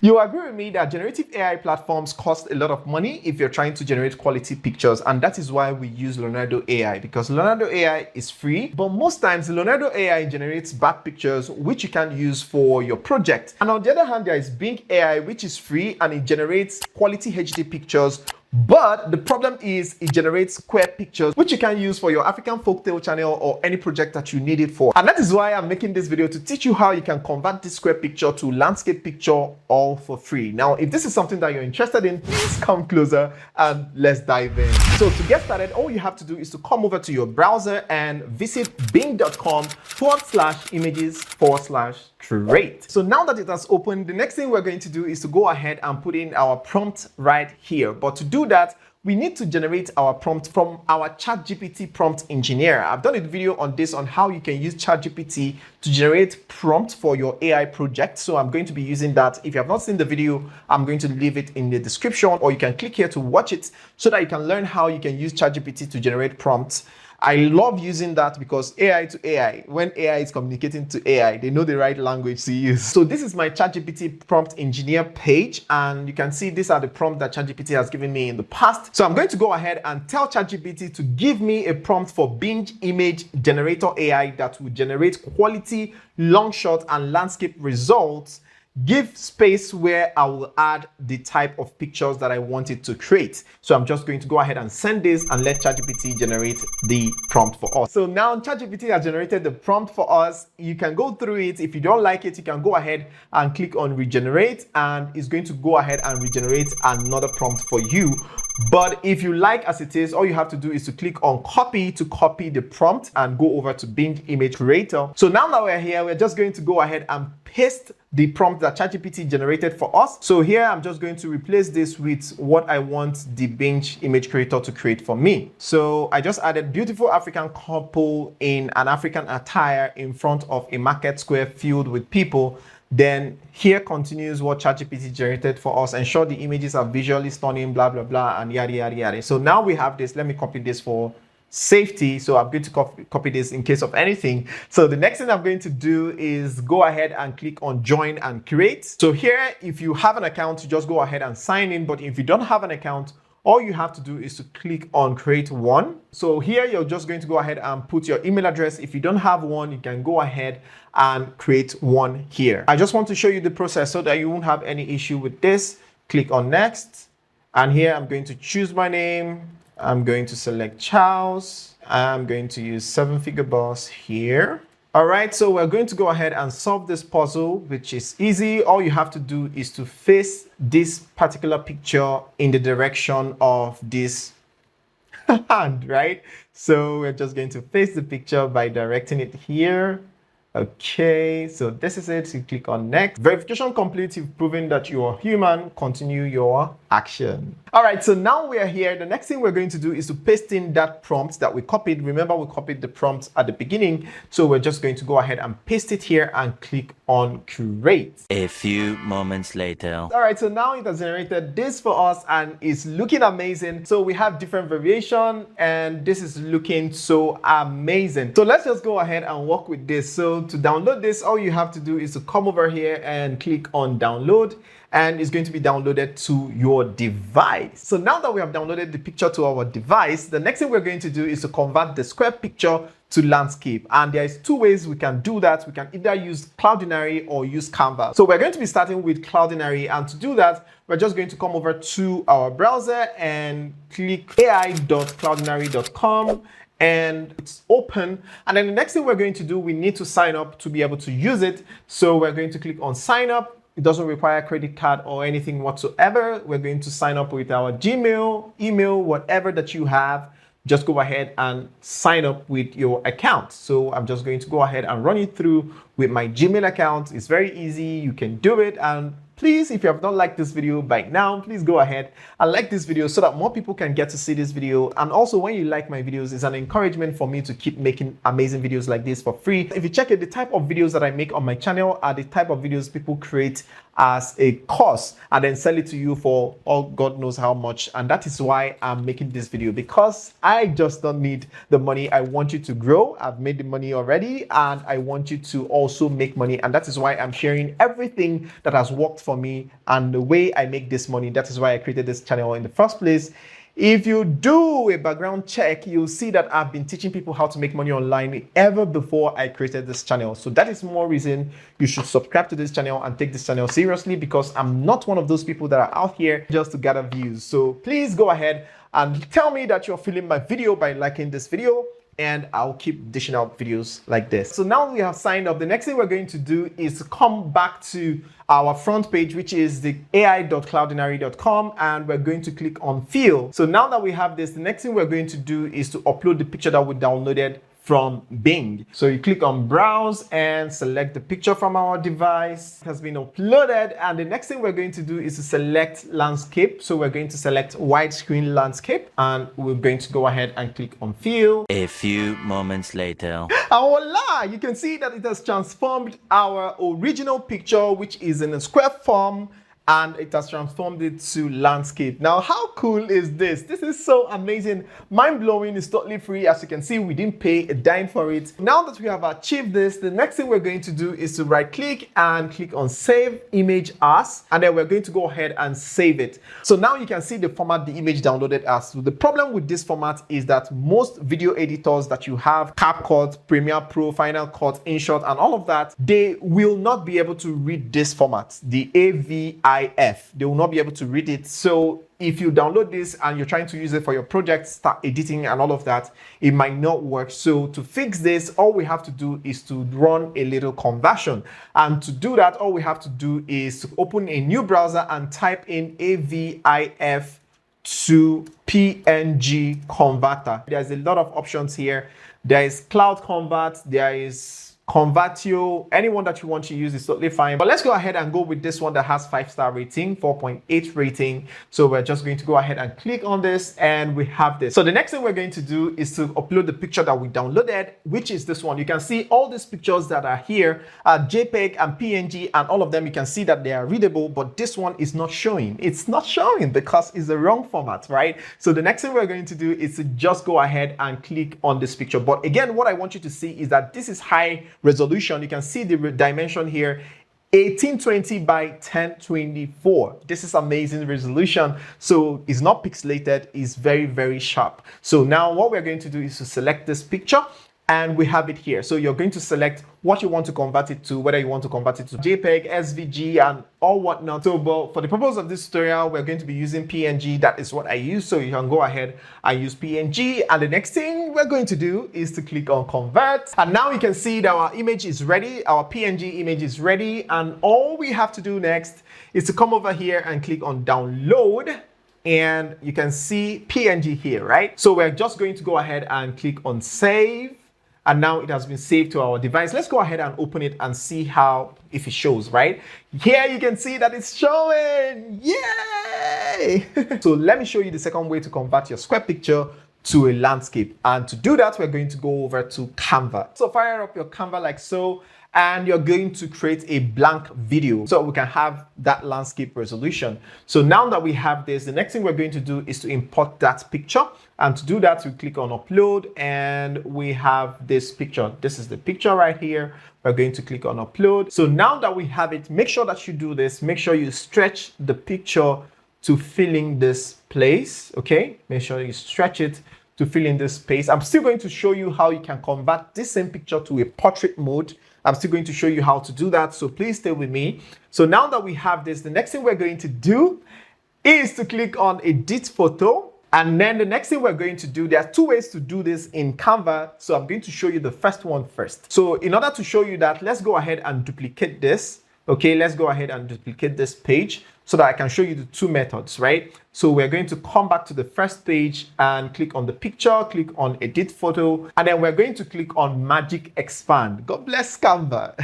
You agree with me that generative AI platforms cost a lot of money if you're trying to generate quality pictures, and that is why we use Leonardo AI, because Leonardo AI is free, but most times Leonardo AI generates bad pictures which you can use for your project. And on the other hand, there is Bing AI, which is free and it generates quality HD pictures. But the problem is it generates square pictures, which you can use for your African folktale channel or any project that you need it for. And that is why I'm making this video, to teach you how you can convert this square picture to landscape picture all for free. Now, if this is something that you're interested in, please come closer and let's dive in. So to get started, all you have to do is to come over to your browser and visit bing.com/images/create. So now that it has opened, the next thing we're going to do is to go ahead and put in our prompt right here. But to do that, we need to generate our prompt from our Chatgpt prompt engineer. I've done a video on this, on how you can use Chatgpt to generate prompts for your AI project. So I'm going to be using that. If you have not seen the video, I'm going to leave it in the description, or you can click here to watch it so that you can learn how you can use Chatgpt to generate prompts. I love using that because AI to AI, when AI is communicating to AI, they know the right language to use. So this is my Chatgpt prompt engineer page, and you can see these are the prompts that Chatgpt has given me in the past. So I'm going to go ahead and tell Chatgpt to give me a prompt for Bing image generator AI that will generate quality long shot and landscape results. Give space where I will add the type of pictures that I want it to create. So I'm just going to go ahead and send this and let Chatgpt generate the prompt for us. So now Chatgpt has generated the prompt for us. You can go through it. If you don't like it, you can go ahead and click on regenerate, and it's going to go ahead and regenerate another prompt for you. But if you like as it is, all you have to do is to click on copy to copy the prompt and go over to Bing Image Creator. So now that we're here, we're just going to go ahead and paste the prompt that Chatgpt generated for us. So here, I'm just going to replace this with what I want the Bing Image Creator to create for me. So I just added beautiful African couple in an African attire in front of a market square filled with people. Then here continues what Chatgpt generated for us. Ensure the images are visually stunning, blah, blah, blah, and yada, yada, yada. So now we have this. Let me copy this for safety. So I'm going to copy this in case of anything. So the next thing I'm going to do is go ahead and click on join and create. So here, if you have an account, you just go ahead and sign in. But if you don't have an account, all you have to do is to click on create one. So here, you're just going to go ahead and put your email address. If you don't have one, you can go ahead and create one here. I just want to show you the process so that you won't have any issue with this. Click on next. And here I'm going to choose my name. I'm going to select Charles. I'm going to use 7-figure boss here. All right, so we're going to go ahead and solve this puzzle, which is easy. All you have to do is to face this particular picture in the direction of this hand, right? So we're just going to face the picture by directing it here. Okay, so this is it. You click on next. Verification complete. You've proven that you are human. Continue your action. All right, so now we are here. The next thing we're going to do is to paste in that prompt that we copied. Remember, we copied the prompt at the beginning. So we're just going to go ahead and paste it here and click on create. A few moments later. All right, so now it has generated this for us and it's looking amazing. So we have different variation and this is looking so amazing. So let's just go ahead and work with this. So to download this, all you have to do is to come over here and click on download, and it's going to be downloaded to your device. So now that we have downloaded the picture to our device, the next thing we're going to do is to convert the square picture to landscape. And there's two ways we can do that. We can either use Cloudinary or use Canva. So we're going to be starting with Cloudinary, and to do that, we're just going to come over to our browser and click ai.cloudinary.com. And it's open. And then the next thing we're going to do, we need to sign up to be able to use it. So we're going to click on sign up. It doesn't require a credit card or anything whatsoever. We're going to sign up with our Gmail, email, whatever that you have. Just go ahead and sign up with your account. So I'm just going to go ahead and run it through with my Gmail account. It's very easy. You can do it. And please, if you have not liked this video by now, please go ahead and like this video so that more people can get to see this video. And also, when you like my videos, it's an encouragement for me to keep making amazing videos like this for free. If you check it, the type of videos that I make on my channel are the type of videos people create as a course and then sell it to you for all God knows how much. And that is why I'm making this video, because I just don't need the money. I want you to grow. I've made the money already and I want you to also make money. And that is why I'm sharing everything that has worked for me and the way I make this money. That is why I created this channel in the first place. If you do a background check, you'll see that I've been teaching people how to make money online ever before I created this channel. So that is more reason you should subscribe to this channel and take this channel seriously, because I'm not one of those people that are out here just to gather views. So please go ahead and tell me that you're feeling my video by liking this video, and I'll keep dishing out videos like this. So now we have signed up. The next thing we're going to do is to come back to our front page, which is the ai.cloudinary.com, and we're going to click on fill. So now that we have this, the next thing we're going to do is to upload the picture that we downloaded from Bing. So you click on browse and select the picture from our device. It has been uploaded, and the next thing we're going to do is to select landscape. So we're going to select widescreen landscape, and we're going to go ahead and click on fill. A few moments later. And voila, you can see that it has transformed our original picture, which is in a square form, and it has transformed it to landscape. Now, how cool is this? This is so amazing. Mind-blowing. It's totally free. As you can see, we didn't pay a dime for it. Now that we have achieved this, the next thing we're going to do is to right-click and click on Save Image As, and then we're going to go ahead and save it. So now you can see the format the image downloaded as. So the problem with this format is that most video editors that you have, CapCut, Premiere Pro, Final Cut, InShot, and all of that, they will not be able to read this format, the AVIF. They will not be able to read it. So if you download this and you're trying to use it for your project, start editing and all of that, it might not work. So to fix this, all we have to do is to run a little conversion. And to do that, all we have to do is to open a new browser and type in AVIF to PNG converter. There's a lot of options here. There is Cloud Convert, there is Convertio, anyone that you want to use is totally fine. But let's go ahead and go with this one that has 5-star rating, 4.8 rating. So we're just going to go ahead and click on this, and we have this. So the next thing we're going to do is to upload the picture that we downloaded, which is this one. You can see all these pictures that are here are JPEG and PNG, and all of them you can see that they are readable, but this one is not showing. It's not showing because it's the wrong format, right? So the next thing we're going to do is to just go ahead and click on this picture. But again, what I want you to see is that this is high resolution. You can see the dimension here, 1820 by 1024. This is amazing resolution. So it's not pixelated, it's very, very sharp. So now what we're going to do is to select this picture, and we have it here. So you're going to select what you want to convert it to, whether you want to convert it to JPEG, SVG, and all whatnot. So, but for the purpose of this tutorial, we're going to be using PNG. That is what I use. So you can go ahead and use PNG. And the next thing we're going to do is to click on convert. And now you can see that our image is ready. Our PNG image is ready. And all we have to do next is to come over here and click on download. And you can see PNG here, right? So we're just going to go ahead and click on save. And now it has been saved to our device. Let's go ahead and open it and see how, if it shows, right? Here you can see that it's showing. Yay! So let me show you the second way to convert your square picture to a landscape. And to do that, we're going to go over to Canva. So fire up your Canva like so, and you're going to create a blank video so we can have that landscape resolution. So now that we have this, the next thing we're going to do is to import that picture. And to do that, we click on upload, and we have this picture. This is the picture right here. We're going to click on upload. So now that we have it, make sure that you do this. Make sure you stretch the picture to fill in this place, okay? Make sure you stretch it to fill in this space. I'm still going to show you how you can convert this same picture to a portrait mode. I'm still going to show you how to do that, so please stay with me. So now that we have this, the next thing we're going to do is to click on edit photo. And then the next thing we're going to do, there are two ways to do this in Canva. So I'm going to show you the first one first. So in order to show you that, let's go ahead and duplicate this. Okay, let's go ahead and duplicate this page so that I can show you the two methods, right? So we're going to come back to the first page and click on the picture, click on edit photo, and then we're going to click on magic expand. God bless Canva.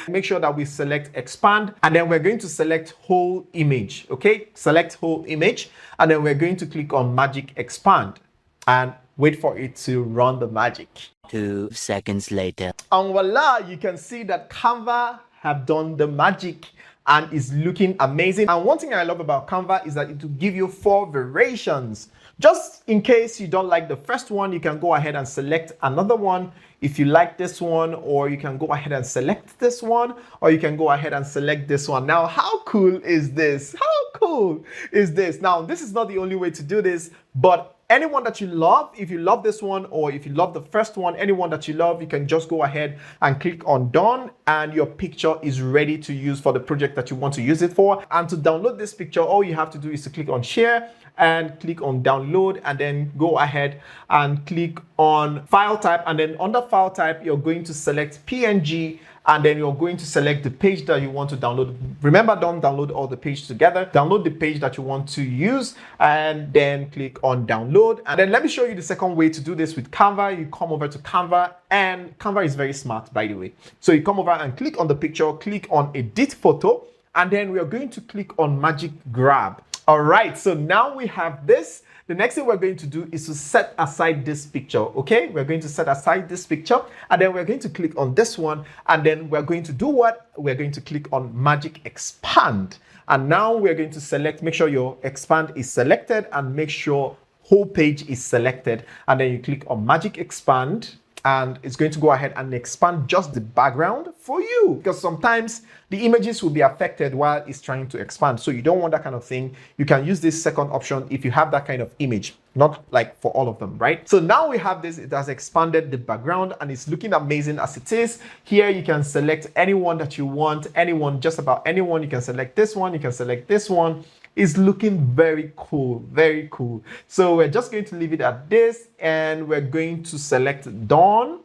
Make sure that we select expand, and then we're going to select whole image, okay? Select whole image, and then we're going to click on magic expand and wait for it to run the magic. 2 seconds later. And voila, you can see that Canva have done the magic, and it's looking amazing. And one thing I love about Canva is that it will give you 4 variations. Just in case you don't like the first one, you can go ahead and select another one if you like this one, or you can go ahead and select this one, or you can go ahead and select this one. Now, how cool is this? How cool is this? Now, this is not the only way to do this, but anyone that you love, if you love this one, or if you love the first one, anyone that you love, you can just go ahead and click on done, and your picture is ready to use for the project that you want to use it for. And to download this picture, all you have to do is to click on share and click on download, and then go ahead and click on file type, and then under file type you're going to select PNG, and then you're going to select the page that you want to download. Remember, don't download all the page together. Download the page that you want to use, and then click on download. And then let me show you the second way to do this with Canva. You come over to Canva, and Canva is very smart, by the way. So you come over and click on the picture, click on edit photo, and then we are going to click on magic grab. All right, so now we have this. The next thing we're going to do is to set aside this picture, okay? We're going to set aside this picture, and then we're going to click on this one, and then we're going to do what? We're going to click on magic expand. And now we're going to select, make sure your expand is selected, and make sure whole page is selected. And then you click on magic expand, and it's going to go ahead and expand just the background for you, because sometimes the images will be affected while it's trying to expand. So you don't want that kind of thing. You can use this second option if you have that kind of image, not like for all of them, right? So now we have this, it has expanded the background, and it's looking amazing as it is. Here you can select anyone that you want, anyone, just about anyone. You can select this one, you can select this one. It's looking very cool, very cool. So we're just going to leave it at this, and we're going to select Dawn.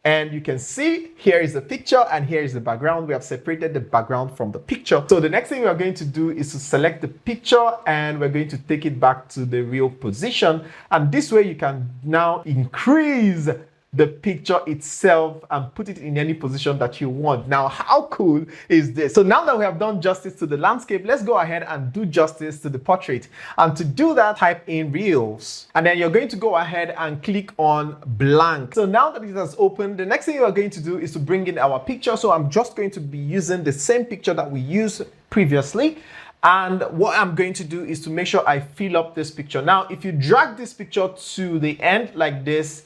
And you can see here is the picture and here is the background. We have separated the background from the picture. So the next thing we are going to do is to select the picture, and we're going to take it back to the real position. And this way you can now increase the picture itself and put it in any position that you want. Now, how cool is this? So now that we have done justice to the landscape, let's go ahead and do justice to the portrait. And to do that, type in reels. And then you're going to go ahead and click on blank. So now that it has opened, the next thing we're going to do is to bring in our picture. So I'm just going to be using the same picture that we used previously. And what I'm going to do is to make sure I fill up this picture. Now, if you drag this picture to the end like this,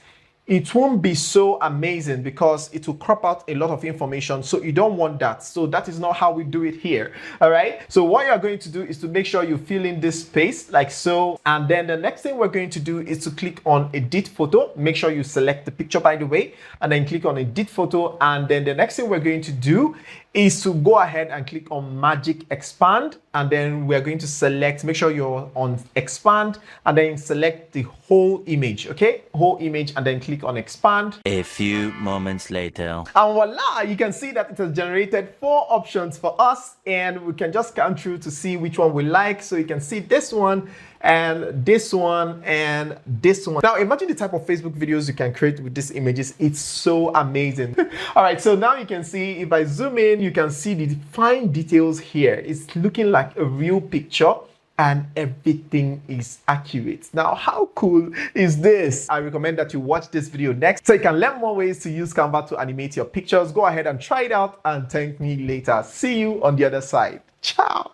it won't be so amazing because it will crop out a lot of information. So you don't want that. So that is not how we do it here. All right. So what you're going to do is to make sure you fill in this space like so. And then the next thing we're going to do is to click on edit photo. Make sure you select the picture, by the way, and then click on edit photo. And then the next thing we're going to do is to go ahead and click on magic expand, and then we're going to select, make sure you're on expand, and then select the whole image, okay, whole image, and then click on expand. A few moments later. And voila, you can see that it has generated 4 options for us, and we can just scan through to see which one we like. So you can see this one and this one and this one. Now imagine the type of Facebook videos you can create with these images. It's so amazing. All right, so now you can see, if I zoom in, you can see the fine details here. It's looking like a real picture and everything is accurate. Now, how cool is this? I recommend that you watch this video next so you can learn more ways to use Canva to animate your pictures. Go ahead and try it out and thank me later. See you on the other side. Ciao.